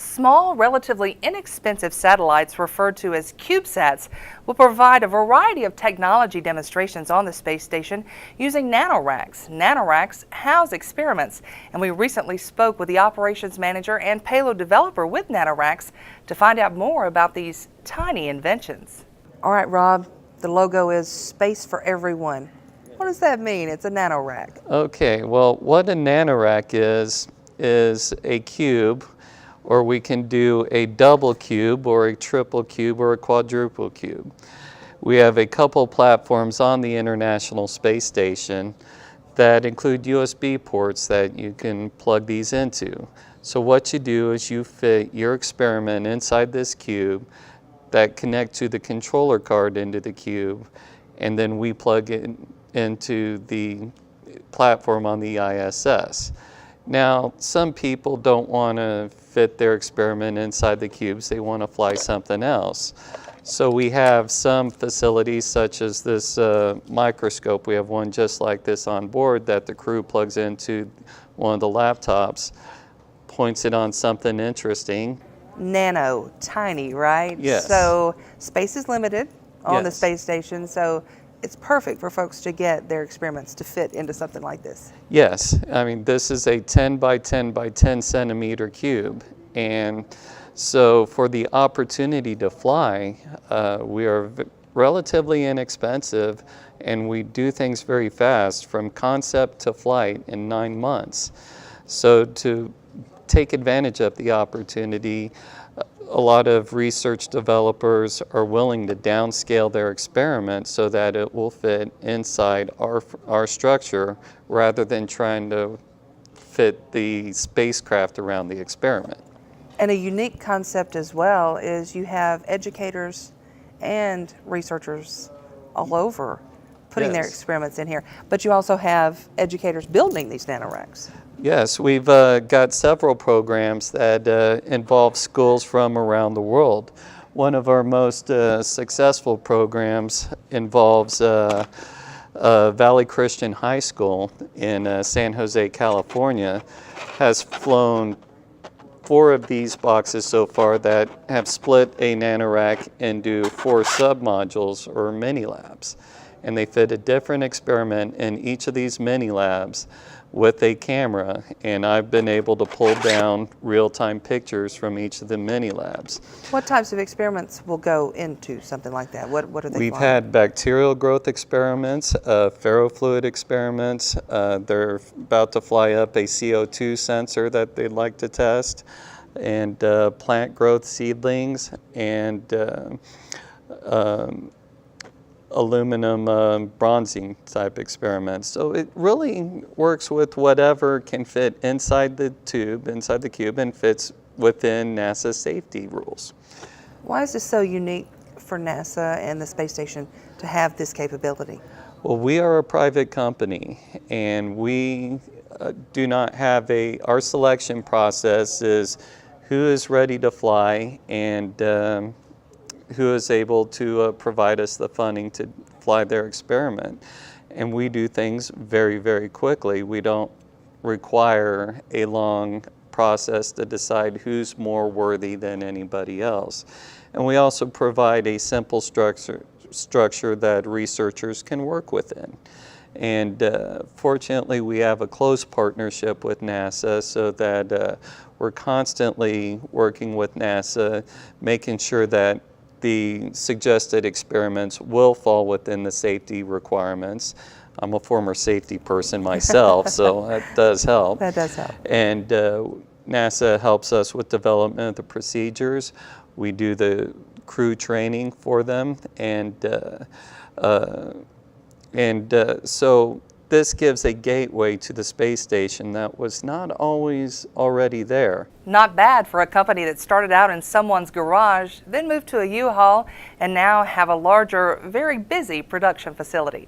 Small, relatively inexpensive satellites referred to as CubeSats will provide a variety of technology demonstrations on the space station using NanoRacks. NanoRacks house experiments, and we recently spoke with the operations manager and payload developer with NanoRacks to find out more about these tiny inventions. All right, Rob, the logo is Space for Everyone. What does that mean? It's a NanoRack. Okay, well, what a NanoRack is a cube, or we can do a double cube or a triple cube or a quadruple cube. We have a couple platforms on the International Space Station that include USB ports that you can plug these into. So what you do is you fit your experiment inside this cube that connect to the controller card into the cube, and then we plug it into the platform on the ISS. Now, some people don't want to fit their experiment inside the cubes. They want to fly something else. So we have some facilities such as this microscope. We have one just like this on board that the crew plugs into one of the laptops, points it on something interesting. Nano, tiny, right? Yes. So space is limited on the Yes. space station, so it's perfect for folks to get their experiments to fit into something like this. Yes, I mean, this is a 10 by 10 by 10 centimeter cube. And so for the opportunity to fly, we are relatively inexpensive, and we do things very fast from concept to flight in 9 months. So to take advantage of the opportunity, a lot of research developers are willing to downscale their experiment so that it will fit inside our structure rather than trying to fit the spacecraft around the experiment. And a unique concept as well is you have educators and researchers all over putting their Yes. experiments in here, but you also have educators building these NanoRacks. Yes, we've got several programs that involve schools from around the world. One of our most successful programs involves Valley Christian High School in San Jose, California, has flown 4 of these boxes so far that have split a NanoRack into 4 sub-modules or mini-labs. And they fit a different experiment in each of these mini-labs with a camera, and I've been able to pull down real-time pictures from each of the mini-labs. What types of experiments will go into something like that? What are they We've flying? had bacterial growth experiments, ferrofluid experiments. They're about to fly up a CO2 sensor that they'd like to test, and plant growth seedlings, and aluminum bronzing type experiments. So it really works with whatever can fit inside the tube, inside the cube, and fits within NASA's safety rules. Why is this so unique for NASA and the space station to have this capability? Well, we are a private company, and we do not have our selection process is who is ready to fly and who is able to provide us the funding to fly their experiment. And we do things very, very quickly. We don't require a long process to decide who's more worthy than anybody else. And we also provide a simple structure that researchers can work within. And fortunately, we have a close partnership with NASA so that we're constantly working with NASA, making sure that the suggested experiments will fall within the safety requirements. I'm a former safety person myself, so that does help. That does help. And NASA helps us with development of the procedures. We do the crew training for them, and so this gives a gateway to the space station that was not always already there. Not bad for a company that started out in someone's garage, then moved to a U-Haul, and now have a larger, very busy production facility.